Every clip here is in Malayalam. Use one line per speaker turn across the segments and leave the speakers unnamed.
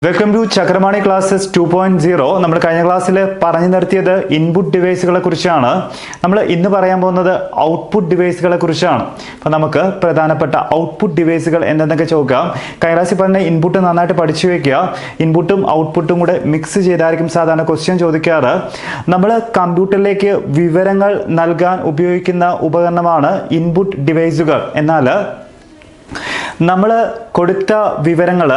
Welcome to ചക്രമാണി classes 2.0. നമ്മൾ കഴിഞ്ഞ ക്ലാസ്സിൽ പറഞ്ഞു നിർത്തിയത് ഇൻപുട്ട് ഡിവൈസുകളെ കുറിച്ചാണ്. നമ്മൾ ഇന്ന് പറയാൻ പോകുന്നത് ഔട്ട്പുട്ട് ഡിവൈസുകളെ കുറിച്ചാണ്. അപ്പോൾ നമുക്ക് പ്രധാനപ്പെട്ട ഔട്ട്പുട്ട് ഡിവൈസുകൾ എന്തെന്നൊക്കെ ചോദിക്കാം. കഴിഞ്ഞ ക്ലാസ്സിൽ പറഞ്ഞ ഇൻപുട്ട് നന്നായിട്ട് പഠിച്ചു വെക്കുക. ഇൻപുട്ടും ഔട്ട്പുട്ടും കൂടെ മിക്സ് ചെയ്തായിരിക്കും സാധാരണ ക്വസ്റ്റ്യൻ ചോദിക്കാറ്. നമ്മൾ കമ്പ്യൂട്ടറിലേക്ക് വിവരങ്ങൾ നൽകാൻ ഉപയോഗിക്കുന്ന ഉപകരണമാണ് ഇൻപുട്ട് ഡിവൈസുകൾ. എന്നാൽ നമ്മൾ കൊടുത്ത വിവരങ്ങൾ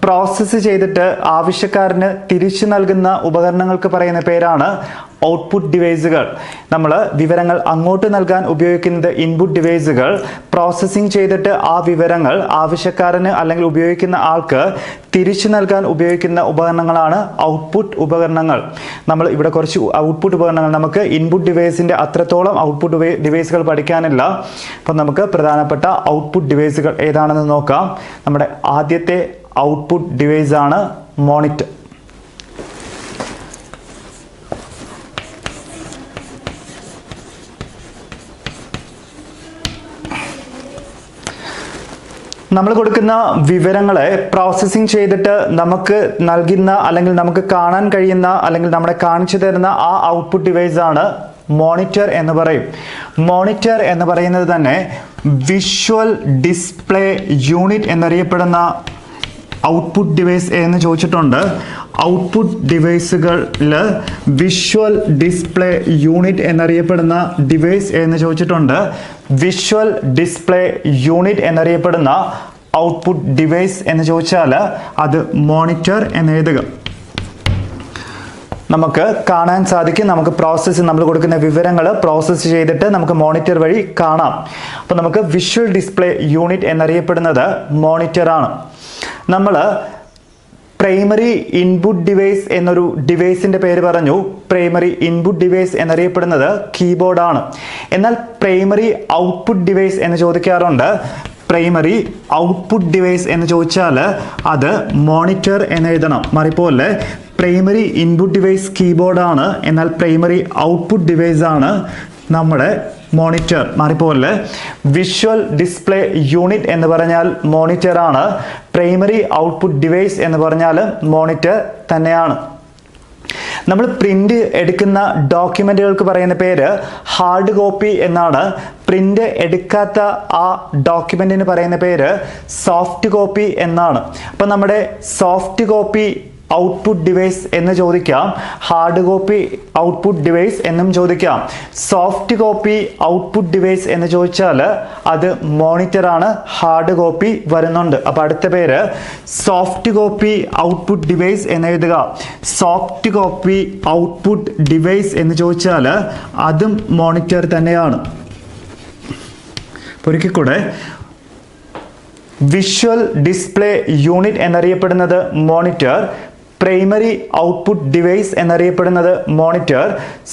പ്രോസസ്സ് ചെയ്തിട്ട് ആവശ്യക്കാരന് തിരിച്ചു നൽകുന്ന ഉപകരണങ്ങൾക്ക് പറയുന്ന പേരാണ് ഔട്ട്പുട്ട് ഡിവൈസുകൾ. നമ്മൾ വിവരങ്ങൾ അങ്ങോട്ട് നൽകാൻ ഉപയോഗിക്കുന്നത് ഇൻപുട്ട് ഡിവൈസുകൾ. പ്രോസസ്സിംഗ് ചെയ്തിട്ട് ആ വിവരങ്ങൾ ആവശ്യക്കാരന് അല്ലെങ്കിൽ ഉപയോഗിക്കുന്ന ആൾക്ക് തിരിച്ചു നൽകാൻ ഉപയോഗിക്കുന്ന ഉപകരണങ്ങളാണ് ഔട്ട്പുട്ട് ഉപകരണങ്ങൾ. നമ്മൾ ഇവിടെ കുറച്ച് ഔട്ട്പുട്ട് ഉപകരണങ്ങൾ, നമുക്ക് ഇൻപുട്ട് ഡിവൈസിൻ്റെ അത്രത്തോളം ഔട്ട്പുട്ട് ഡിവൈസുകൾ പഠിക്കാനില്ല. അപ്പം നമുക്ക് പ്രധാനപ്പെട്ട ഔട്ട്പുട്ട് ഡിവൈസുകൾ ഏതാണെന്ന് നോക്കാം. നമ്മുടെ ആദ്യത്തെ ഔട്ട്പുട്ട് ഡിവൈസ് ആണ് മോണിറ്റർ. നമ്മൾ കൊടുക്കുന്ന വിവരങ്ങളെ പ്രോസസ്സിംഗ് ചെയ്തിട്ട് നമുക്ക് നൽകുന്ന അല്ലെങ്കിൽ നമുക്ക് കാണാൻ കഴിയുന്ന അല്ലെങ്കിൽ നമ്മളെ കാണിച്ചു തരുന്ന ആ ഔട്ട്പുട്ട് ഡിവൈസ് ആണ് മോണിറ്റർ എന്ന് പറയും. മോണിറ്റർ എന്ന് പറയുന്നത് തന്നെ വിഷ്വൽ ഡിസ്പ്ലേ യൂണിറ്റ് എന്നറിയപ്പെടുന്ന ഔട്ട്പുട്ട് ഡിവൈസ് എന്ന് ചോദിച്ചിട്ടുണ്ട്. ഔട്ട്പുട്ട് ഡിവൈസുകളിൽ വിഷ്വൽ ഡിസ്പ്ലേ യൂണിറ്റ് എന്നറിയപ്പെടുന്ന ഡിവൈസ് എന്ന് ചോദിച്ചിട്ടുണ്ട്. വിഷ്വൽ ഡിസ്പ്ലേ യൂണിറ്റ് എന്നറിയപ്പെടുന്ന ഔട്ട്പുട്ട് ഡിവൈസ് എന്ന് ചോദിച്ചാൽ അത് മോണിറ്റർ എന്ന് എഴുതുക. നമുക്ക് കാണാൻ സാധിക്കും. നമുക്ക് നമ്മൾ കൊടുക്കുന്ന വിവരങ്ങൾ പ്രോസസ്സ് ചെയ്തിട്ട് നമുക്ക് മോണിറ്റർ വഴി കാണാം. അപ്പോൾ നമുക്ക് വിഷ്വൽ ഡിസ്പ്ലേ യൂണിറ്റ് എന്നറിയപ്പെടുന്നത് മോണിറ്ററാണ്. നമ്മൾ പ്രൈമറി ഇൻപുട്ട് ഡിവൈസ് എന്നൊരു ഡിവൈസിൻ്റെ പേര് പറഞ്ഞു. പ്രൈമറി ഇൻപുട്ട് ഡിവൈസ് എന്നറിയപ്പെടുന്നത് കീബോർഡാണ്. എന്നാൽ പ്രൈമറി ഔട്ട്പുട്ട് ഡിവൈസ് എന്ന് ചോദിക്കാറുണ്ട്. പ്രൈമറി ഔട്ട്പുട്ട് ഡിവൈസ് എന്ന് ചോദിച്ചാൽ അത് മോണിറ്റർ എന്ന് എഴുതണം. മറിപ്പോലെ പ്രൈമറി ഇൻപുട്ട് ഡിവൈസ് കീബോർഡാണ്, എന്നാൽ പ്രൈമറി ഔട്ട്പുട്ട് ഡിവൈസ് ആണ് നമ്മുടെ മോണിറ്റർ. മാറിപ്പോലെ വിഷ്വൽ ഡിസ്പ്ലേ യൂണിറ്റ് എന്ന് പറഞ്ഞാൽ മോണിറ്റർ ആണ്. പ്രൈമറി ഔട്ട്പുട്ട് ഡിവൈസ് എന്ന് പറഞ്ഞാൽ മോണിറ്റർ തന്നെയാണ്. നമ്മൾ പ്രിന്റ് എടുക്കുന്ന ഡോക്യുമെന്റുകൾക്ക് പറയുന്ന പേര് ഹാർഡ് കോപ്പി എന്നാണ്. പ്രിന്റ് എടുക്കാത്ത ആ ഡോക്യുമെന്റിന് പറയുന്ന പേര് സോഫ്റ്റ് കോപ്പി എന്നാണ്. അപ്പം നമ്മുടെ സോഫ്റ്റ് കോപ്പി ഔട്ട്പുട്ട് ഡിവൈസ് എന്ന് ചോദിക്കാം, ഹാർഡ് കോപ്പി ഔട്ട്പുട്ട് ഡിവൈസ് എന്നും ചോദിക്കാം. സോഫ്റ്റ് കോപ്പി ഔട്ട്പുട്ട് ഡിവൈസ് എന്ന് ചോദിച്ചാൽ അത് മോണിറ്ററാണ്. ഹാർഡ് കോപ്പി വരുന്നുണ്ട്. അപ്പോൾ അടുത്ത പേര് സോഫ്റ്റ് കോപ്പി ഔട്ട്പുട്ട് ഡിവൈസ് എന്ന് എഴുതുക. സോഫ്റ്റ് കോപ്പി ഔട്ട്പുട്ട് ഡിവൈസ് എന്ന് ചോദിച്ചാൽ അതും മോണിറ്റർ തന്നെയാണ്. ഒരിക്കൽ കൂടെ, വിഷ്വൽ ഡിസ്പ്ലേ യൂണിറ്റ് എന്നറിയപ്പെടുന്നത് മോണിറ്റർ, പ്രൈമറി ഔട്ട്പുട്ട് ഡിവൈസ് എന്നറിയപ്പെടുന്നത് monitor,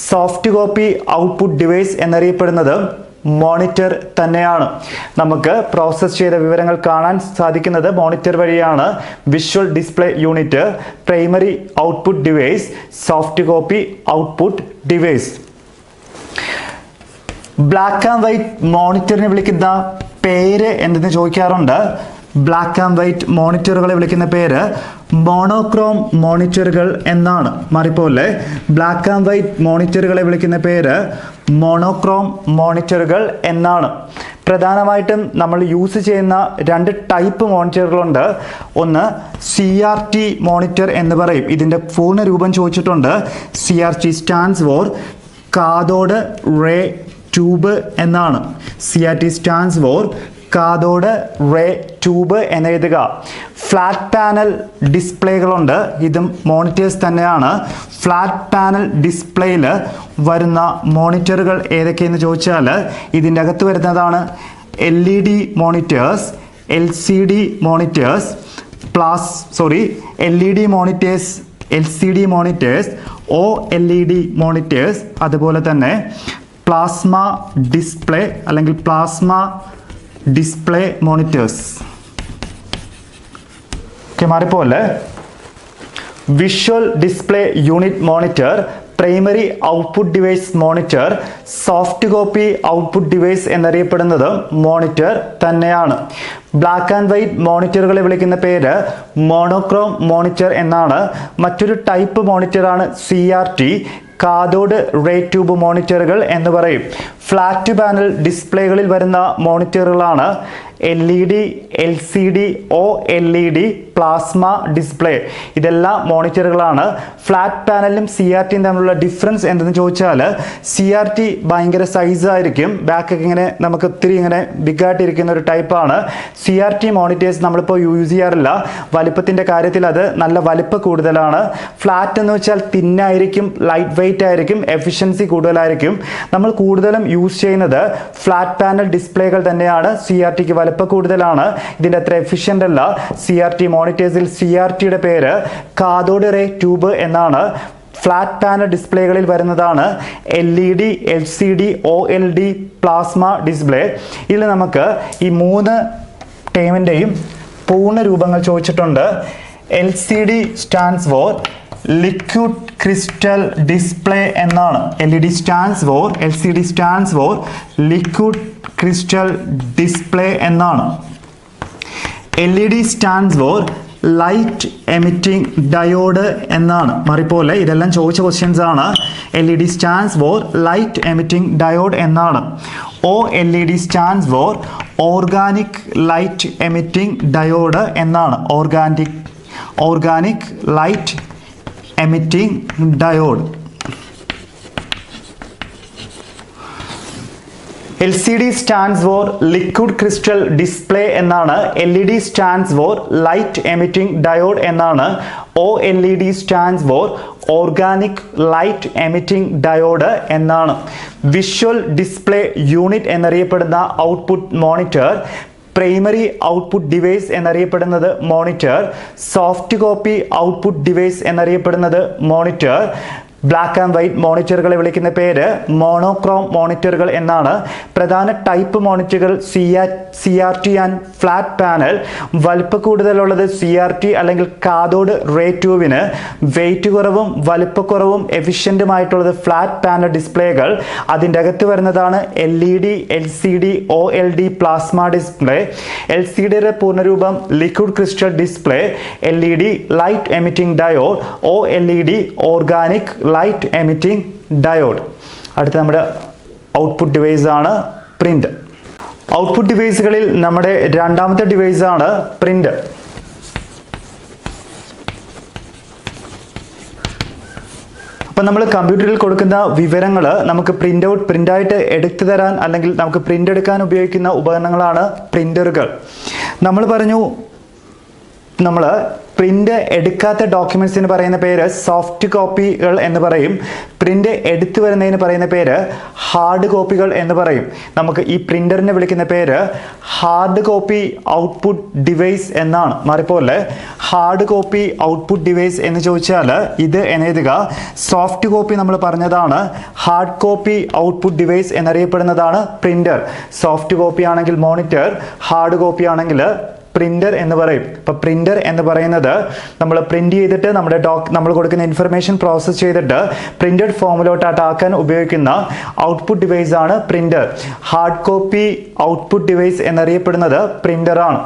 soft copy output device എന്നറിയപ്പെടുന്നത് മോണിറ്റർ തന്നെയാണ്. നമുക്ക് പ്രോസസ്സ് ചെയ്ത വിവരങ്ങൾ കാണാൻ സാധിക്കുന്നത് മോണിറ്റർ വഴിയാണ്. Visual display unit, primary output device, soft copy output device. Black and white മോണിറ്ററിനെ വിളിക്കുന്ന പേര് എന്തെന്ന് ചോദിക്കാറുണ്ട്. ബ്ലാക്ക് ആൻഡ് വൈറ്റ് മോണിറ്ററുകളെ വിളിക്കുന്ന പേര് മോണോക്രോം മോണിറ്ററുകൾ എന്നാണ്. മാറിപ്പോലെ ബ്ലാക്ക് ആൻഡ് വൈറ്റ് മോണിറ്ററുകളെ വിളിക്കുന്ന പേര് മോണോക്രോം മോണിറ്ററുകൾ എന്നാണ്. പ്രധാനമായിട്ടും നമ്മൾ യൂസ് ചെയ്യുന്ന രണ്ട് ടൈപ്പ് മോണിറ്ററുകളുണ്ട്. ഒന്ന് CRT മോണിറ്റർ എന്ന് പറയും. ഇതിൻ്റെ പൂർണ്ണ രൂപം ചോദിച്ചിട്ടുണ്ട്. CRT stands for cathode ray tube എന്നാണ്. CRT stands for cathode ray tube എന്നെഴുതുക. ഫ്ലാറ്റ് പാനൽ ഡിസ്പ്ലേകളുണ്ട്. ഇതും മോണിറ്റേഴ്സ് തന്നെയാണ്. ഫ്ലാറ്റ് പാനൽ ഡിസ്പ്ലേയിൽ വരുന്ന മോണിറ്ററുകൾ ഏതൊക്കെയെന്ന് ചോദിച്ചാൽ ഇതിൻ്റെ അകത്ത് വരുന്നതാണ് LED monitors, LCD monitors, LED monitors, LCD monitors, OLED monitors, അതുപോലെ തന്നെ പ്ലാസ്മ ഡിസ്പ്ലേ അല്ലെങ്കിൽ പ്ലാസ്മ ഡിസ്പ്ലേ മോണിറ്റേഴ്സ്. മാറിപ്പോലെ visual display unit monitor, primary output device monitor, soft copy output device എന്നറിയപ്പെടുന്നത് മോണിറ്റർ തന്നെയാണ്. ബ്ലാക്ക് ആൻഡ് വൈറ്റ് മോണിറ്ററുകളെ വിളിക്കുന്ന പേര് മോണോക്രോം മോണിറ്റർ എന്നാണ്. മറ്റൊരു ടൈപ്പ് മോണിറ്ററാണ് CRT, കാഥോഡ് റേ ട്യൂബ് മോണിറ്ററുകൾ എന്ന് പറയും. ഫ്ലാറ്റ് പാനൽ ഡിസ്പ്ലേകളിൽ വരുന്ന മോണിറ്ററുകളാണ് LED, LCD, OLED, plasma display. ഇതെല്ലാം മോണിറ്ററുകളാണ്. ഫ്ലാറ്റ് പാനലും CRTയും തമ്മിലുള്ള ഡിഫറൻസ് എന്തെന്ന് ചോദിച്ചാൽ CRT ഭയങ്കര സൈസായിരിക്കും, ബാക്കൊക്കെ ഇങ്ങനെ നമുക്ക് ഒത്തിരി ഇങ്ങനെ ബിഗായിട്ടിരിക്കുന്ന ഒരു ടൈപ്പാണ്. CRT മോണിറ്റേഴ്സ് നമ്മളിപ്പോൾ യൂസ് ചെയ്യാറില്ല. വലിപ്പത്തിൻ്റെ കാര്യത്തിൽ അത് നല്ല വലിപ്പം കൂടുതലാണ്. ഫ്ലാറ്റ് എന്ന് വെച്ചാൽ തിന്നായിരിക്കും, ലൈറ്റ് വെയിറ്റ് ആയിരിക്കും, എഫിഷ്യൻസി കൂടുതലായിരിക്കും. നമ്മൾ കൂടുതലും യൂസ് ചെയ്യുന്നത് ഫ്ലാറ്റ് പാനൽ ഡിസ്പ്ലേകൾ തന്നെയാണ്. CRTക്ക് വലിപ്പം കൂടുതലാണ്, ഇതിൻ്റെ അത്ര എഫിഷ്യൻ്റ് അല്ല. CRT മോണിറ്റേഴ്സിൽ CRTയുടെ പേര് കാഥോഡ് റേ ട്യൂബ് എന്നാണ്. ഫ്ലാറ്റ് പാനൽ ഡിസ്പ്ലേകളിൽ വരുന്നതാണ് LED, LCD, OLED, plasma display. ഇതിൽ നമുക്ക് ഈ 3 ടേമിൻ്റെയും പൂർണ്ണ രൂപങ്ങൾ ചോദിച്ചിട്ടുണ്ട്. LCD stands for liquid crystal display എന്നാണ്. LCD stands for liquid crystal display എന്നാണ്. LED stands for light emitting diode എന്നാണ്. മാറിപ്പോലെ ഇതെല്ലാം ചോദിച്ച ക്വസ്റ്റ്യൻസ് ആണ്. LED stands for light emitting diode എന്നാണ്. OLED stands for organic light emitting diode എന്നാണ്. Organic light emitting diode. LCD stands for liquid crystal display എന്നാണ്. LED stands for light emitting diode എന്നാണ്. OLED stands for organic light emitting diode എന്നാണ്. വിഷ്വൽ ഡിസ്പ്ലേ യൂണിറ്റ് എന്നറിയപ്പെടുന്ന output monitor, primary output device എന്നറിയപ്പെടുന്നത് monitor, soft copy output device എന്നറിയപ്പെടുന്നത് മോണിറ്റർ. ബ്ലാക്ക് ആൻഡ് വൈറ്റ് മോണിറ്ററുകളെ വിളിക്കുന്ന പേര് മോണോക്രോം മോണിറ്ററുകൾ എന്നാണ്. പ്രധാന type monitors CRT and flat panel. വലിപ്പ കൂടുതലുള്ളത് CRT അല്ലെങ്കിൽ കാഥോഡ് റേ ട്യൂബിന്. വെയിറ്റ് കുറവും വലിപ്പക്കുറവും എഫിഷ്യൻറ്റുമായിട്ടുള്ളത് ഫ്ലാറ്റ് പാനൽ ഡിസ്പ്ലേകൾ. അതിൻ്റെ അകത്ത് വരുന്നതാണ് LED, LCD, OLED, plasma display. LCDയുടെ പൂർണ്ണരൂപം liquid crystal display, LED light emitting diode, OLED organic light emitting diode. അടുത്ത നമ്മുടെ ഔട്ട്പുട്ട് ഡിവൈസ് ആണ് പ്രിന്റ്. ഔട്ട്പുട്ട് ഡിവൈസുകളിൽ നമ്മുടെ രണ്ടാമത്തെ ഡിവൈസ് ആണ് പ്രിന്റ്. അപ്പം നമ്മൾ കമ്പ്യൂട്ടറിൽ കൊടുക്കുന്ന വിവരങ്ങൾ നമുക്ക് പ്രിൻ്റായിട്ട് എടുത്തു തരാൻ അല്ലെങ്കിൽ നമുക്ക് പ്രിൻ്റ് എടുക്കാൻ ഉപയോഗിക്കുന്ന ഉപകരണങ്ങളാണ് പ്രിൻ്ററുകൾ. നമ്മൾ പറഞ്ഞു നമ്മൾ പ്രിൻ്റ് എടുക്കാത്ത ഡോക്യുമെൻറ്റ്സിന് പറയുന്ന പേര് സോഫ്റ്റ് കോപ്പികൾ എന്ന് പറയും. പ്രിൻ്റ് എടുത്തു വരുന്നതിന് പറയുന്ന പേര് ഹാർഡ് കോപ്പികൾ എന്ന് പറയും. നമുക്ക് ഈ പ്രിൻ്ററിനെ വിളിക്കുന്ന പേര് ഹാർഡ് കോപ്പി ഔട്ട്പുട്ട് ഡിവൈസ് എന്നാണ്. മാറിപ്പോലെ ഹാർഡ് കോപ്പി ഔട്ട്പുട്ട് ഡിവൈസ് എന്ന് ചോദിച്ചാൽ ഇത് എന്നെഴുതുക. സോഫ്റ്റ് കോപ്പി നമ്മൾ പറഞ്ഞതാണ്. ഹാർഡ് കോപ്പി ഔട്ട്പുട്ട് ഡിവൈസ് എന്നറിയപ്പെടുന്നതാണ് പ്രിൻ്റർ. സോഫ്റ്റ് കോപ്പി ആണെങ്കിൽ മോണിറ്റർ, ഹാർഡ് കോപ്പി ആണെങ്കിൽ പ്രിൻ്റർ എന്ന് പറയും. അപ്പോൾ പ്രിൻ്റർ എന്ന് പറയുന്നത് നമ്മൾ പ്രിൻ്റ് ചെയ്തിട്ട് നമ്മൾ കൊടുക്കുന്ന ഇൻഫർമേഷൻ പ്രോസസ്സ് ചെയ്തിട്ട് പ്രിൻ്റഡ് ഫോമിലോട്ടാക്കാൻ ഉപയോഗിക്കുന്ന ഔട്ട്പുട്ട് ഡിവൈസ് ആണ് printer. Hard copy output device എന്നറിയപ്പെടുന്നത് പ്രിൻ്ററാണ്.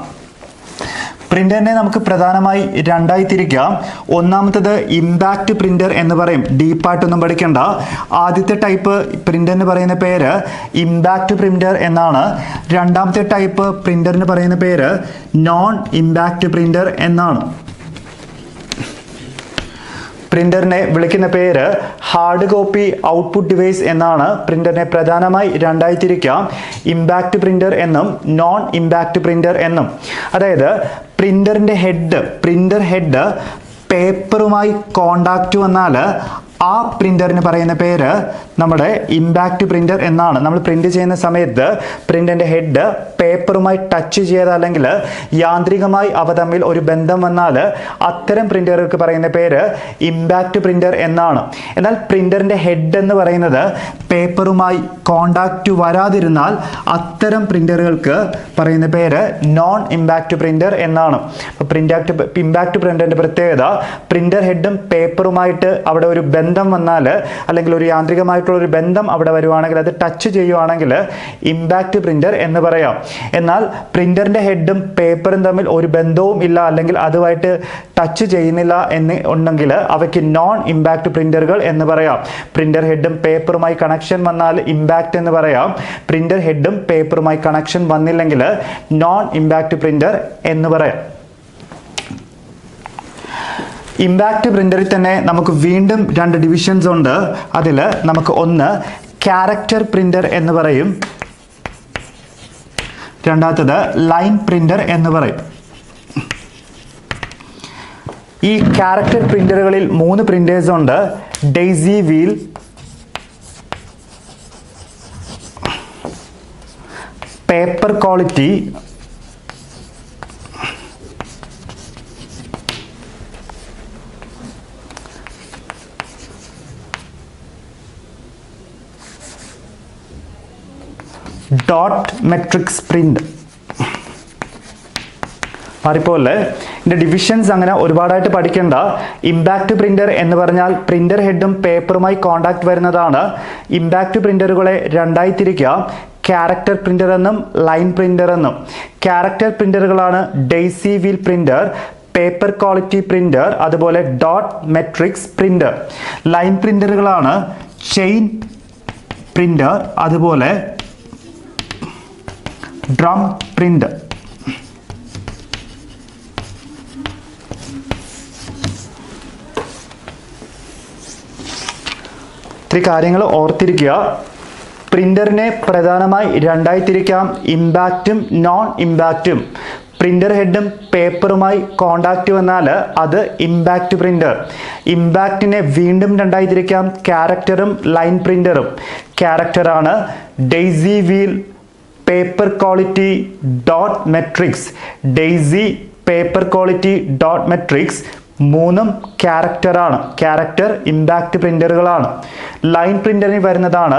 പ്രിൻ്ററിനെ നമുക്ക് പ്രധാനമായി രണ്ടായി തിരിക്കാം. ഒന്നാമത്തത് ഇമ്പാക്റ്റ് പ്രിൻ്റർ എന്ന് പറയും. ഡീപ്പായിട്ടൊന്നും പഠിക്കേണ്ട. ആദ്യത്തെ ടൈപ്പ് പ്രിൻ്ററിന് പറയുന്ന പേര് ഇമ്പാക്റ്റ് പ്രിൻ്റർ എന്നാണ്. രണ്ടാമത്തെ ടൈപ്പ് പ്രിൻ്ററിന് പറയുന്ന പേര് നോൺ ഇമ്പാക്റ്റ് പ്രിൻ്റർ എന്നാണ്. പ്രിൻ്ററിനെ വിളിക്കുന്ന പേര് ഹാർഡ് കോപ്പി ഔട്ട്പുട്ട് ഡിവൈസ് എന്നാണ്. പ്രിൻ്ററിനെ പ്രധാനമായി രണ്ടായി തിരിക്കാം. ഇമ്പാക്റ്റ് പ്രിൻ്റർ എന്നും നോൺ ഇമ്പാക്റ്റ് പ്രിൻ്റർ എന്നും. അതായത് പ്രിൻ്റർ ഹെഡ് പേപ്പറുമായി കോണ്ടാക്റ്റ് വന്നാൽ ആ പ്രിൻ്ററിന് പറയുന്ന പേര് നമ്മുടെ ഇമ്പാക്റ്റ് പ്രിൻ്റർ എന്നാണ്. നമ്മൾ പ്രിൻ്റ് ചെയ്യുന്ന സമയത്ത് പ്രിൻ്റിൻ്റെ ഹെഡ് പേപ്പറുമായി ടച്ച് ചെയ്ത് അല്ലെങ്കിൽ യാന്ത്രികമായി അവ തമ്മിൽ ഒരു ബന്ധം വന്നാൽ അത്തരം പ്രിൻ്ററുകൾക്ക് പറയുന്ന പേര് ഇമ്പാക്റ്റ് പ്രിൻ്റർ എന്നാണ്. എന്നാൽ പ്രിൻ്ററിൻ്റെ ഹെഡ് എന്ന് പറയുന്നത് പേപ്പറുമായി കോണ്ടാക്റ്റ് വരാതിരുന്നാൽ അത്തരം പ്രിൻ്ററുകൾക്ക് പറയുന്ന പേര് നോൺ ഇമ്പാക്റ്റ് പ്രിൻ്റർ എന്നാണ്. അപ്പോൾ ഇമ്പാക്റ്റ് പ്രിൻ്ററിൻ്റെ പ്രത്യേകത പ്രിൻ്റർ ഹെഡും പേപ്പറുമായിട്ട് അവിടെ ഒരു ബന്ധം ബന്ധം വന്നാൽ അല്ലെങ്കിൽ ഒരു യാന്ത്രികമായിട്ടുള്ള ഒരു ബന്ധം അവിടെ വരുവാണെങ്കിൽ അത് ടച്ച് ചെയ്യുവാണെങ്കിൽ ഇമ്പാക്റ്റ് പ്രിന്റർ എന്ന് പറയാം. എന്നാൽ പ്രിന്ററിന്റെ ഹെഡും പേപ്പറും തമ്മിൽ ഒരു ബന്ധവും ഇല്ല അല്ലെങ്കിൽ അതുമായിട്ട് ടച്ച് ചെയ്യുന്നില്ല എന്ന് ഉണ്ടെങ്കിൽ അവയ്ക്ക് നോൺ ഇമ്പാക്റ്റ് പ്രിന്ററുകൾ എന്ന് പറയാം. പ്രിന്റർ ഹെഡും പേപ്പറുമായി കണക്ഷൻ വന്നാൽ ഇമ്പാക്റ്റ് എന്ന് പറയാം. പ്രിന്റർ ഹെഡും പേപ്പറുമായി കണക്ഷൻ വന്നില്ലെങ്കിൽ നോൺ ഇമ്പാക്റ്റ് പ്രിന്റർ എന്ന് പറയാം. ഇമ്പാക്റ്റ് പ്രിന്ററിൽ തന്നെ നമുക്ക് വീണ്ടും 2 ഡിവിഷൻസ് ഉണ്ട്. അതിൽ നമുക്ക് ഒന്ന് ക്യാരക്ടർ പ്രിന്റർ എന്ന് പറയും, രണ്ടാമത്തത് ലൈൻ പ്രിന്റർ എന്ന് പറയും. ഈ ക്യാരക്ടർ പ്രിന്ററുകളിൽ 3 പ്രിന്റേഴ്സ് ഉണ്ട്. Daisy wheel, paper quality, dot matrix print. മാറിപ്പോലെ ഇതിൻ്റെ ഡിവിഷൻസ് അങ്ങനെ ഒരുപാടായിട്ട് പഠിക്കേണ്ട. ഇമ്പാക്റ്റ് പ്രിന്റർ എന്ന് പറഞ്ഞാൽ പ്രിന്റർ ഹെഡും പേപ്പറുമായി കോണ്ടാക്ട് വരുന്നതാണ്. ഇമ്പാക്റ്റ് പ്രിന്ററുകളെ 2ആയി തിരിക്കാം, ക്യാരക്ടർ പ്രിന്റർ എന്നും ലൈൻ പ്രിന്റർ എന്നും. ക്യാരക്ടർ പ്രിന്ററുകളാണ് daisy wheel printer, paper quality printer, അതുപോലെ ഡോട്ട് മെട്രിക്സ് പ്രിന്റർ. ലൈൻ പ്രിന്ററുകളാണ് ചെയിൻ പ്രിന്റർ, അതുപോലെ ഡ്രം പ്രിന്റർ. ഇത്തിരി കാര്യങ്ങൾ ഓർത്തിരിക്കുക. പ്രിന്ററിനെ പ്രധാനമായി 2ആയി തിരിക്കാം, ഇമ്പാക്റ്റും നോൺ ഇമ്പാക്റ്റും. പ്രിന്റർ ഹെഡും പേപ്പറുമായി കോണ്ടാക്ട് വന്നാൽ അത് ഇമ്പാക്റ്റ് പ്രിന്റർ. ഇമ്പാക്റ്റിനെ വീണ്ടും 2ആയി തിരിക്കാം, ക്യാരക്ടറും ലൈൻ പ്രിന്ററും. ക്യാരക്ടറാണ് daisy wheel, paper quality, dot matrix. Daisy, paper quality, dot matrix 3ഉം ക്യാരക്ടറാണ്. ക്യാരക്ടർ ഇമ്പാക്റ്റ് പ്രിന്ററുകളാണ്. ലൈൻ പ്രിന്ററിൽ വരുന്നതാണ്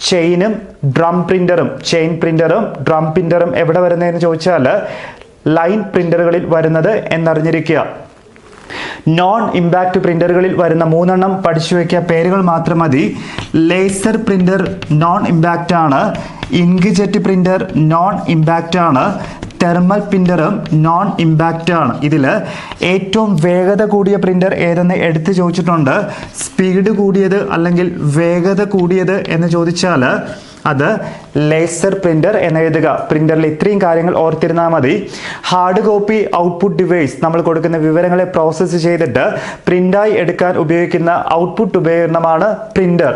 ചെയിനും ഡ്രം പ്രിന്ററും. ചെയിൻ പ്രിന്ററും ഡ്രം പ്രിന്ററും എവിടെ വരുന്നതെന്ന് ചോദിച്ചാൽ ലൈൻ പ്രിന്ററുകളിൽ വരുന്നത് എന്നറിഞ്ഞിരിക്കുക. നോൺ ഇമ്പാക്റ്റ് പ്രിന്ററുകളിൽ വരുന്ന 3 എണ്ണം പഠിച്ചു വയ്ക്കുക, പേരുകൾ മാത്രം മതി. ലേസർ പ്രിന്റർ നോൺ ഇമ്പാക്റ്റ് ആണ്. ഇങ്ക്ജെറ്റ് പ്രിന്റർ നോൺ ഇമ്പാക്റ്റ് ആണ്. തെർമൽ പ്രിന്ററും നോൺ ഇമ്പാക്റ്റ് ആണ്. ഇതിൽ ഏറ്റവും വേഗത കൂടിയ പ്രിന്റർ ഏതെന്ന് എടുത്ത് ചോദിച്ചിട്ടുണ്ട്. സ്പീഡ് കൂടിയത് അല്ലെങ്കിൽ വേഗത കൂടിയത് എന്ന് ചോദിച്ചാൽ അത് ലേസർ പ്രിന്റർ എന്ന് എഴുതുക. പ്രിന്ററിൽ ഇത്രയും കാര്യങ്ങൾ ഓർത്തിരുന്നാൽ മതി. ഹാർഡ് കോപ്പി ഔട്ട്പുട്ട് ഡിവൈസ്, നമ്മൾ കൊടുക്കുന്ന വിവരങ്ങളെ പ്രോസസ്സ് ചെയ്തിട്ട് പ്രിന്റായി എടുക്കാൻ ഉപയോഗിക്കുന്ന ഔട്ട്പുട്ട് ഉപകരണമാണ് പ്രിന്റർ.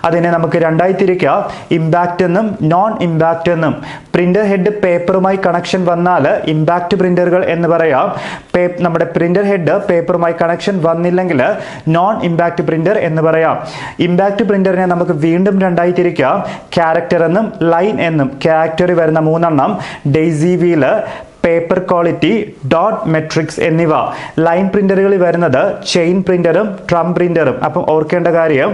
അതിനെ നമുക്ക് 2ആയി തിരിക്കാം, ഇമ്പാക്റ്റ് എന്നും നോൺ ഇമ്പാക്റ്റ് എന്നും. പ്രിന്റർ ഹെഡ് പേപ്പറുമായി കണക്ഷൻ വന്നാൽ ഇമ്പാക്റ്റ് പ്രിന്ററുകൾ എന്ന് പറയാം. നമ്മുടെ പ്രിന്റർ ഹെഡ് പേപ്പറുമായി കണക്ഷൻ വന്നില്ലെങ്കിൽ നോൺ ഇമ്പാക്റ്റ് പ്രിന്റർ എന്ന് പറയാം. ഇമ്പാക്റ്റ് പ്രിന്ററിനെ നമുക്ക് വീണ്ടും 2ആയി തിരിക്കാം, ക്യാരക്ടർ എന്നും ലൈൻ എന്നും. ക്യാരക്ടറിൽ വരുന്ന 3 എണ്ണം daisy wheel, paper quality, dot matrix എന്നിവ. ലൈൻ പ്രിന്ററുകളിൽ വരുന്നത് ചെയിൻ പ്രിന്ററും ഡ്രം പ്രിന്ററും. അപ്പം ഓർക്കേണ്ട കാര്യം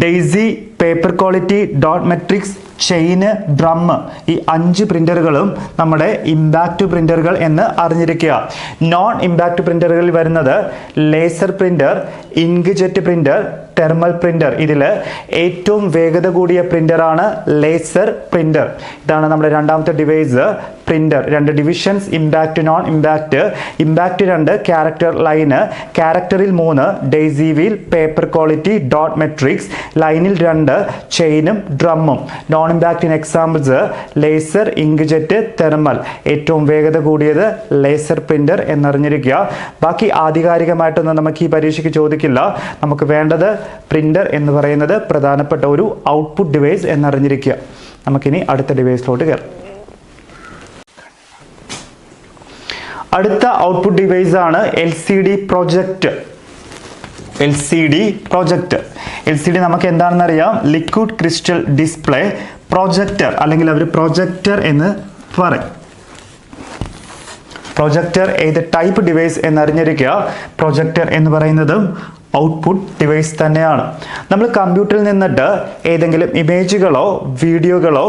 daisy, paper quality, dot matrix, chain, drum, ഈ 5 പ്രിന്ററുകളും നമ്മുടെ ഇമ്പാക്റ്റ് പ്രിന്ററുകൾ എന്ന് അറിഞ്ഞിരിക്കുക. നോൺ ഇമ്പാക്റ്റ് പ്രിന്ററുകളിൽ വരുന്നത് laser printer, inkjet printer, thermal printer. ഇതിൽ ഏറ്റവും വേഗത കൂടിയ പ്രിന്ററാണ് ലേസർ പ്രിന്റർ. ഇതാണ് നമ്മുടെ 2ാമത്തെ device printer. 2 divisions, impact non impact. Impact 2, character line. ക്യാരക്ടറിൽ 3 daisy wheel, paper quality, dot matrix. ലൈനിൽ 2 ചെയിനും ഡ്രമ്മും. നോൺ ഇമ്പാക്റ്റിന് എക്സാമ്പിൾസ് ലേസർ, ഇങ്ക്ജെറ്റ്, തെർമൽ. ഏറ്റവും വേഗത കൂടിയത് ലേസർ പ്രിന്റർ എന്നറിഞ്ഞിരിക്കുക. ബാക്കി ആധികാരികമായിട്ടൊന്നും നമുക്ക് ഈ പരീക്ഷയ്ക്ക് ചോദിക്കില്ല. നമുക്ക് വേണ്ടത് പ്രിന്റർ എന്ന് പറയുന്നത് പ്രധാനപ്പെട്ട ഒരു ഔട്ട്പുട്ട് ഡിവൈസ് എന്നറിഞ്ഞിരിക്കുക. നമുക്കിനി അടുത്ത ഡിവൈസിലോട്ട് കയറാം. അടുത്ത ഔട്ട്പുട്ട് ഡിവൈസ് ആണ് LCD project. LCD project. LCD നമുക്ക് എന്താണെന്ന് അറിയാം, ലിക്വിഡ് ക്രിസ്റ്റൽ ഡിസ്പ്ലേ പ്രൊജക്ടർ, അല്ലെങ്കിൽ അവർ പ്രൊജക്ടർ എന്ന് പറയും. പ്രൊജക്ടർ ഏത് ടൈപ്പ് ഡിവൈസ് എന്നറിഞ്ഞിരിക്കുക. പ്രൊജക്ടർ എന്ന് പറയുന്നതും ഔട്ട്പുട്ട് ഡിവൈസ് തന്നെയാണ്. നമ്മൾ കമ്പ്യൂട്ടറിൽ നിന്നിട്ട് ഏതെങ്കിലും ഇമേജുകളോ വീഡിയോകളോ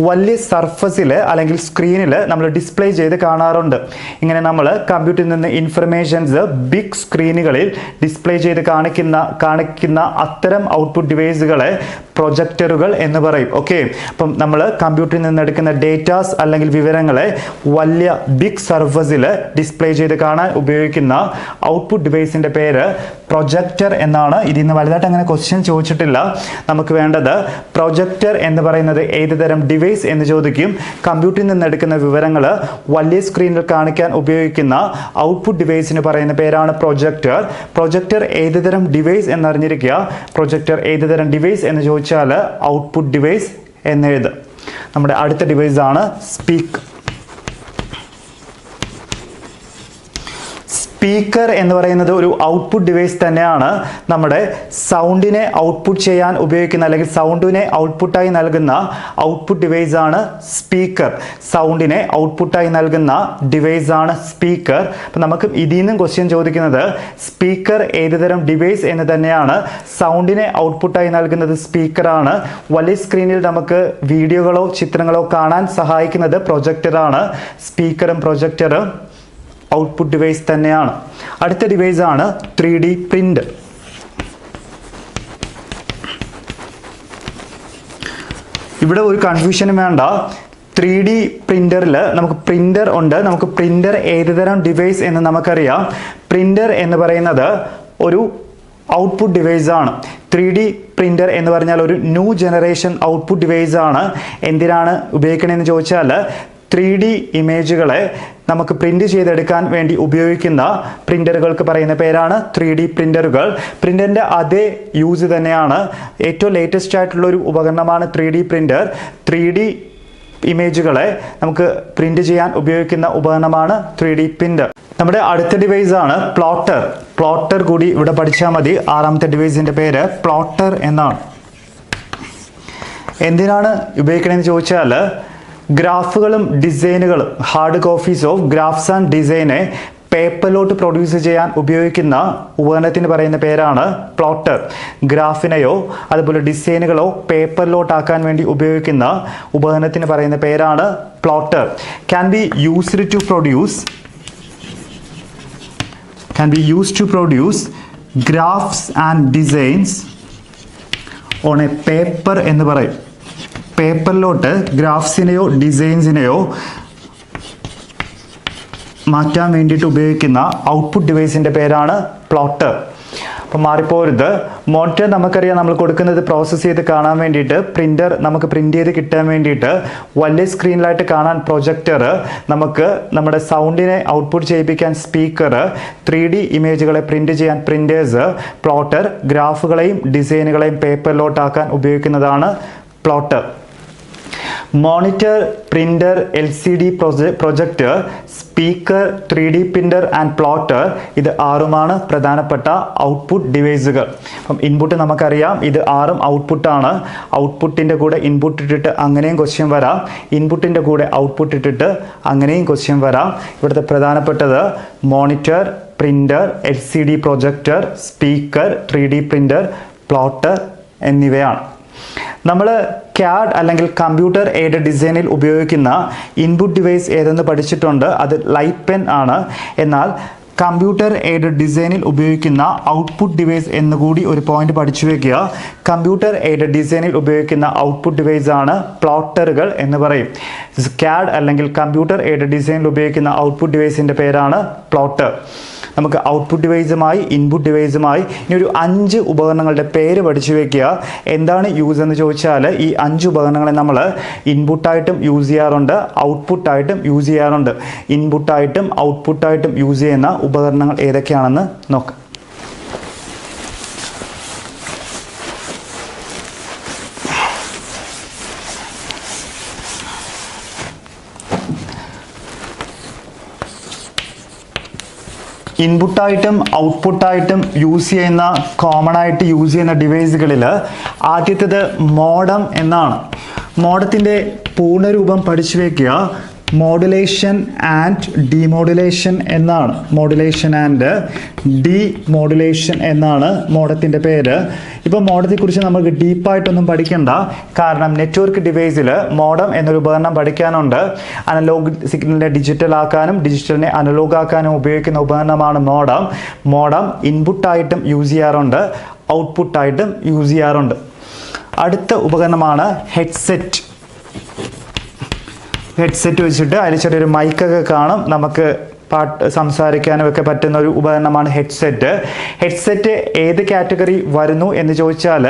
വലിയ സർഫസിൽ അല്ലെങ്കിൽ സ്ക്രീനിൽ നമ്മൾ ഡിസ്പ്ലേ ചെയ്ത് കാണാറുണ്ട്. ഇങ്ങനെ നമ്മൾ കമ്പ്യൂട്ടറിൽ നിന്ന് ഇൻഫർമേഷൻസ് ബിഗ് സ്ക്രീനുകളിൽ ഡിസ്പ്ലേ ചെയ്ത് കാണിക്കുന്ന അത്തരം ഔട്ട്പുട്ട് ഡിവൈസുകളെ പ്രൊജക്ടറുകൾ എന്ന് പറയും. ഓക്കെ, അപ്പം നമ്മൾ കമ്പ്യൂട്ടറിൽ നിന്ന് എടുക്കുന്ന ഡേറ്റാസ് അല്ലെങ്കിൽ വിവരങ്ങളെ വലിയ ബിഗ് സർഫസിൽ ഡിസ്പ്ലേ ചെയ്ത് കാണാൻ ഉപയോഗിക്കുന്ന ഔട്ട്പുട്ട് ഡിവൈസിന്റെ പേര് പ്രൊജക്ടർ എന്നാണ്. ഇതിൽ നിന്ന് വലുതായിട്ട് അങ്ങനെ ക്വസ്റ്റ്യൻ ചോദിച്ചിട്ടില്ല. നമുക്ക് വേണ്ടത് പ്രൊജക്ടർ എന്ന് പറയുന്നത് ഏത് തരം ഡിവൈസ് എന്ന് ചോദിക്കും. കമ്പ്യൂട്ടറിൽ നിന്ന് എടുക്കുന്ന വിവരങ്ങൾ വലിയ സ്ക്രീനിൽ കാണിക്കാൻ ഉപയോഗിക്കുന്ന ഔട്ട്പുട്ട് ഡിവൈസിന് പറയുന്ന പേരാണ് പ്രൊജക്ടർ. പ്രൊജക്ടർ ഏത് തരം ഡിവൈസ് എന്നറിഞ്ഞിരിക്കുക. പ്രൊജക്ടർ ഏത് തരം ഡിവൈസ് എന്ന് ചോദിച്ചാൽ ഔട്ട്പുട്ട് ഡിവൈസ് എന്നെഴുതും. നമ്മുടെ അടുത്ത ഡിവൈസ് ആണ് സ്പീക്കർ. സ്പീക്കർ എന്ന് പറയുന്നത് ഒരു ഔട്ട്പുട്ട് ഡിവൈസ് തന്നെയാണ്. നമ്മുടെ സൗണ്ടിനെ ഔട്ട്പുട്ട് ചെയ്യാൻ ഉപയോഗിക്കുന്ന അല്ലെങ്കിൽ സൗണ്ടിനെ ഔട്ട്പുട്ടായി നൽകുന്ന ഔട്ട്പുട്ട് ഡിവൈസ് ആണ് സ്പീക്കർ. സൗണ്ടിനെ ഔട്ട്പുട്ടായി നൽകുന്ന ഡിവൈസ് ആണ് സ്പീക്കർ. അപ്പം നമുക്ക് ഇതിൽ നിന്നും ക്വസ്റ്റ്യൻ ചോദിക്കുന്നത് സ്പീക്കർ ഏതുതരം ഡിവൈസ് എന്ന് തന്നെയാണ്. സൗണ്ടിനെ ഔട്ട്പുട്ടായി നൽകുന്നത് സ്പീക്കറാണ്. വലിയ സ്ക്രീനിൽ നമുക്ക് വീഡിയോകളോ ചിത്രങ്ങളോ കാണാൻ സഹായിക്കുന്നത് പ്രൊജക്ടറാണ്. സ്പീക്കറും പ്രൊജക്ടറും ഔട്ട്പുട്ട് ഡിവൈസ് തന്നെയാണ്. അടുത്ത ഡിവൈസ് ആണ് 3D പ്രിന്റ്. ഇവിടെ ഒരു കൺഫ്യൂഷനും വേണ്ട. 3D പ്രിന്ററിൽ നമുക്ക് പ്രിന്റർ ഉണ്ട്. നമുക്ക് പ്രിന്റർ ഏതുതരം ഡിവൈസ് എന്ന് നമുക്കറിയാം. പ്രിന്റർ എന്ന് പറയുന്നത് ഒരു ഔട്ട്പുട്ട് ഡിവൈസ് ആണ്. 3D പ്രിന്റർ എന്ന് പറഞ്ഞാൽ ഒരു ന്യൂ ജനറേഷൻ ഔട്ട്പുട്ട് ഡിവൈസ് ആണ്. എന്തിനാണ് ഉപയോഗിക്കണമെന്ന് ചോദിച്ചാൽ 3D ഇമേജുകളെ നമുക്ക് പ്രിന്റ് ചെയ്തെടുക്കാൻ വേണ്ടി ഉപയോഗിക്കുന്ന പ്രിന്ററുകൾക്ക് പറയുന്ന പേരാണ് 3D പ്രിന്ററുകൾ. പ്രിന്ററിന്റെ അതേ യൂസ് തന്നെയാണ്. ഏറ്റവും ലേറ്റസ്റ്റ് ആയിട്ടുള്ള ഒരു ഉപകരണമാണ് 3D പ്രിന്റർ. 3D ഇമേജുകളെ നമുക്ക് പ്രിന്റ് ചെയ്യാൻ ഉപയോഗിക്കുന്ന ഉപകരണമാണ് 3D പ്രിന്റർ. നമ്മുടെ അടുത്ത ഡിവൈസ് ആണ് പ്ലോട്ടർ. പ്ലോട്ടർ കൂടി ഇവിടെ പഠിച്ചാൽ മതി. ആറാമത്തെ ഡിവൈസിന്റെ പേര് പ്ലോട്ടർ എന്നാണ്. എന്തിനാണ് ഉപയോഗിക്കണമെന്ന് ചോദിച്ചാൽ ഗ്രാഫുകളും ഡിസൈനുകളും hard copies of graphs and ഡിസൈനെ പേപ്പറിലോട്ട് പ്രൊഡ്യൂസ് ചെയ്യാൻ ഉപയോഗിക്കുന്ന ഉപകരണത്തിന് പറയുന്ന പേരാണ് പ്ലോട്ടർ. ഗ്രാഫിനെയോ അതുപോലെ ഡിസൈനുകളോ പേപ്പറിലോട്ടാക്കാൻ വേണ്ടി ഉപയോഗിക്കുന്ന ഉപകരണത്തിന് പറയുന്ന പേരാണ് plotter. Can be used to produce graphs and designs on a paper എന്ന് പറയും. പേപ്പറിലോട്ട് ഗ്രാഫ്സിനെയോ ഡിസൈൻസിനെയോ മാറ്റാൻ വേണ്ടിയിട്ട് ഉപയോഗിക്കുന്ന ഔട്ട്പുട്ട് ഡിവൈസിൻ്റെ പേരാണ് പ്ലോട്ടർ. അപ്പം മാറിപ്പോരുത്. മോണിറ്റർ നമുക്കറിയാം നമ്മൾ കൊടുക്കുന്നത് പ്രോസസ്സ് ചെയ്ത് കാണാൻ വേണ്ടിയിട്ട്. പ്രിൻ്റർ നമുക്ക് പ്രിൻ്റ് ചെയ്ത് കിട്ടാൻ വേണ്ടിയിട്ട്. വലിയ സ്ക്രീനിലായിട്ട് കാണാൻ പ്രൊജക്ടർ. നമുക്ക് നമ്മുടെ സൗണ്ടിനെ ഔട്ട്പുട്ട് ചെയ്യിപ്പിക്കാൻ സ്പീക്കർ. 3D ഇമേജുകളെ പ്രിൻ്റ് ചെയ്യാൻ പ്രിൻറ്റേഴ്സ്. പ്ലോട്ടർ ഗ്രാഫുകളെയും ഡിസൈനുകളെയും പേപ്പറിലോട്ടാക്കാൻ ഉപയോഗിക്കുന്നതാണ് plotter. Monitor, printer, LCD projector, speaker, 3D printer and plotter, ഇത് ആറുമാണ് പ്രധാനപ്പെട്ട ഔട്ട്പുട്ട് ഡിവൈസുകൾ. അപ്പം ഇൻപുട്ട് നമുക്കറിയാം, ഇത് ആറും ഔട്ട്പുട്ടാണ്. ഔട്ട്പുട്ടിൻ്റെ കൂടെ ഇൻപുട്ട് ഇട്ടിട്ട് അങ്ങനെയും ക്വസ്റ്റ്യൻ വരാം. ഇൻപുട്ടിൻ്റെ കൂടെ ഔട്ട്പുട്ട് ഇട്ടിട്ട് അങ്ങനെയും ക്വസ്റ്റ്യൻ വരാം. ഇവിടുത്തെ പ്രധാനപ്പെട്ടത് monitor, printer, LCD projector, speaker, 3D printer, plotter എന്നിവയാണ്. നമ്മൾ CAD അല്ലെങ്കിൽ കമ്പ്യൂട്ടർ എയ്ഡഡ് ഡിസൈനിൽ ഉപയോഗിക്കുന്ന ഇൻപുട്ട് ഡിവൈസ് ഏതെന്ന് പഠിച്ചിട്ടുണ്ട്. അത് ലൈറ്റ് പെൻ ആണ്. എന്നാൽ കമ്പ്യൂട്ടർ എയ്ഡഡ് ഡിസൈനിൽ ഉപയോഗിക്കുന്ന ഔട്ട്പുട്ട് ഡിവൈസ് എന്നുകൂടി ഒരു പോയിന്റ് പഠിച്ചു വയ്ക്കുക. കമ്പ്യൂട്ടർ എയ്ഡഡ് ഡിസൈനിൽ ഉപയോഗിക്കുന്ന ഔട്ട്പുട്ട് ഡിവൈസ് ആണ് പ്ലോട്ടറുകൾ എന്ന് പറയും. CAD അല്ലെങ്കിൽ കമ്പ്യൂട്ടർ എയ്ഡഡ് ഡിസൈനിൽ ഉപയോഗിക്കുന്ന ഔട്ട്പുട്ട് ഡിവൈസിൻ്റെ പേരാണ് പ്ലോട്ടർ. നമുക്ക് ഔട്ട്പുട്ട് ഡിവൈസുമായി ഇൻപുട്ട് ഡിവൈസുമായി ഇനി ഒരു 5 ഉപകരണങ്ങളുടെ പേര് പഠിച്ചു വയ്ക്കുക. എന്താണ് യൂസ് എന്ന് ചോദിച്ചാൽ ഈ 5 ഉപകരണങ്ങളെ നമ്മൾ ഇൻപുട്ടായിട്ടും യൂസ് ചെയ്യാറുണ്ട്, ഔട്ട്പുട്ടായിട്ടും യൂസ് ചെയ്യാറുണ്ട്. ഇൻപുട്ടായിട്ടും ഔട്ട്പുട്ടായിട്ടും യൂസ് ചെയ്യുന്ന ഉപകരണങ്ങൾ ഏതൊക്കെയാണെന്ന് നോക്കാം. ഇൻപുട്ടായിട്ടും ഔട്ട്പുട്ടായിട്ടും യൂസ് ചെയ്യുന്ന കോമൺ ആയിട്ട് യൂസ് ചെയ്യുന്ന ഡിവൈസുകളിൽ ആദ്യത്തേത് മോഡം എന്നാണ്. മോഡത്തിൻ്റെ പൂർണ്ണരൂപം പഠിച്ചു വയ്ക്കുക. മോഡുലേഷൻ ആൻഡ് ഡിമോഡുലേഷൻ എന്നാണ്. മോഡുലേഷൻ ആൻഡ് ഡിമോഡുലേഷൻ എന്നാണ് മോഡത്തിൻ്റെ പേര്. ഇപ്പോൾ മോഡത്തെക്കുറിച്ച് നമുക്ക് ഡീപ്പായിട്ടൊന്നും പഠിക്കണ്ട, കാരണം നെറ്റ്വർക്ക് ഡിവൈസിൽ മോഡം എന്നൊരു ഉപകരണം പഠിക്കാനുണ്ട്. അനലോഗ് സിഗ്നലിനെ ഡിജിറ്റൽ ആക്കാനും ഡിജിറ്റലിനെ അനലോഗ് ആക്കാനും ഉപയോഗിക്കുന്ന ഉപകരണമാണ് മോഡം. മോഡം ഇൻപുട്ടായിട്ടും യൂസ് ചെയ്യാറുണ്ട്, ഔട്ട്പുട്ടായിട്ടും യൂസ് ചെയ്യാറുണ്ട്. അടുത്ത ഉപകരണമാണ് ഹെഡ്സെറ്റ്. ഹെഡ്സെറ്റ് വെച്ചിട്ട് അതിൽ ചെറിയൊരു മൈക്കൊക്കെ കാണും, നമുക്ക് സംസാരിക്കാനും ഒക്കെ പറ്റുന്ന ഒരു ഉപകരണമാണ് ഹെഡ്സെറ്റ്. ഹെഡ്സെറ്റ് ഏത് കാറ്റഗറി വരുന്നു എന്ന് ചോദിച്ചാൽ,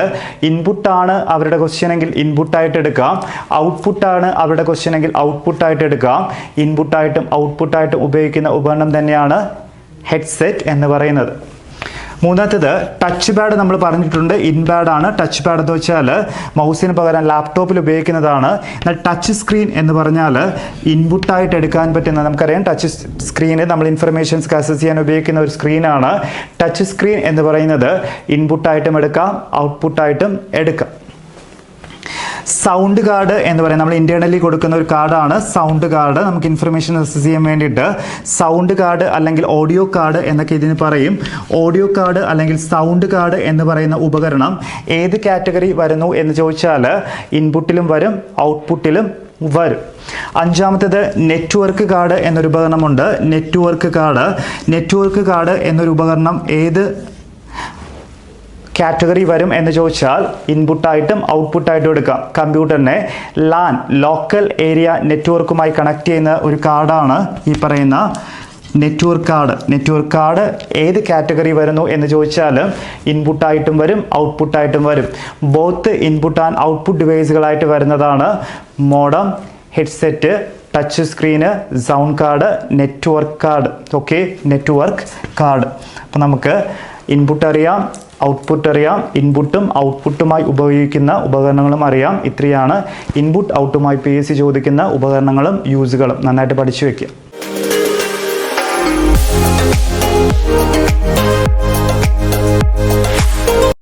ഇൻപുട്ടാണ് അവരുടെ ക്വസ്റ്റ്യൻ എങ്കിൽ ഇൻപുട്ടായിട്ട് എടുക്കാം, ഔട്ട്പുട്ടാണ് അവരുടെ ക്വസ്റ്റ്യൻ എങ്കിൽ ഔട്ട്പുട്ടായിട്ട് എടുക്കാം. ഇൻപുട്ടായിട്ടും ഔട്ട്പുട്ടായിട്ടും ഉപയോഗിക്കുന്ന ഉപകരണം തന്നെയാണ് ഹെഡ്സെറ്റ് എന്ന് പറയുന്നത്. മൂന്നാമത്തേത് ടച്ച് പാഡ്. നമ്മൾ പറഞ്ഞിട്ടുണ്ട് ഇൻപാഡ് ആണ്. ടച്ച് പാഡ് എന്ന് വെച്ചാൽ മൗസിന് പകരം ലാപ്ടോപ്പിൽ ഉപയോഗിക്കുന്നതാണ്. എന്നാൽ ടച്ച് സ്ക്രീൻ എന്ന് പറഞ്ഞാൽ ഇൻപുട്ടായിട്ട് എടുക്കാൻ പറ്റുന്ന, നമുക്കറിയാം ടച്ച് സ്ക്രീന് നമ്മൾ ഇൻഫർമേഷൻസ് ആക്സസ് ചെയ്യാൻ ഉപയോഗിക്കുന്ന ഒരു സ്ക്രീനാണ്. ടച്ച് സ്ക്രീൻ എന്ന് പറയുന്നത് ഇൻപുട്ടായിട്ടും എടുക്കാം, ഔട്ട്പുട്ടായിട്ടും എടുക്കാം. സൗണ്ട് കാർഡ് എന്ന് പറയുന്നത് നമ്മൾ ഇന്റേണലി കൊടുക്കുന്ന ഒരു കാർഡാണ് സൗണ്ട് കാർഡ്. നമുക്ക് ഇൻഫർമേഷൻ ആക്സസ് ചെയ്യാൻ വേണ്ടിയിട്ട് സൗണ്ട് കാർഡ് അല്ലെങ്കിൽ ഓഡിയോ കാർഡ് എന്നൊക്കെ ഇതിന് പറയും. ഓഡിയോ കാർഡ് അല്ലെങ്കിൽ സൗണ്ട് കാർഡ് എന്ന് പറയുന്ന ഉപകരണം ഏത് കാറ്റഗറി വരുന്നു എന്ന് ചോദിച്ചാൽ ഇൻപുട്ടിലും വരും, ഔട്ട്പുട്ടിലും വരും. അഞ്ചാമത്തേത് നെറ്റ്വർക്ക് കാർഡ് എന്നൊരു ഉപകരണമുണ്ട്. നെറ്റ്വർക്ക് കാർഡ് എന്നൊരു ഉപകരണം ഏത് കാറ്റഗറി വരും എന്ന് ചോദിച്ചാൽ ഇൻപുട്ടായിട്ടും ഔട്ട്പുട്ടായിട്ടും എടുക്കാം. കമ്പ്യൂട്ടറിനെ ലാൻ ലോക്കൽ ഏരിയ നെറ്റ്വർക്കുമായി കണക്ട് ചെയ്യുന്ന ഒരു കാർഡാണ് ഈ പറയുന്ന നെറ്റ്വർക്ക് കാർഡ് ഏത് കാറ്റഗറി വരുന്നു എന്ന് ചോദിച്ചാൽ ഇൻപുട്ടായിട്ടും വരും, ഔട്ട്പുട്ടായിട്ടും വരും. ബോത്ത് ഇൻപുട്ട് ആൻഡ് ഔട്ട്പുട്ട് ഡിവൈസുകളായിട്ട് വരുന്നതാണ് modem, headset, touch screen, sound card, network card. Okay, network card. അപ്പോൾ നമുക്ക് ഇൻപുട്ട് അറിയാം, ഔട്ട്പുട്ട് അറിയാം, ഇൻപുട്ടും ഔട്ട്പുട്ടുമായി ഉപയോഗിക്കുന്ന ഉപകരണങ്ങളും അറിയാം. ഇത്രയാണ് ഇൻപുട്ട് ഔട്ടുമായി PSC ചോദിക്കുന്ന ഉപകരണങ്ങളും യൂസുകളും. നന്നായിട്ട് പഠിച്ചു വയ്ക്കുക.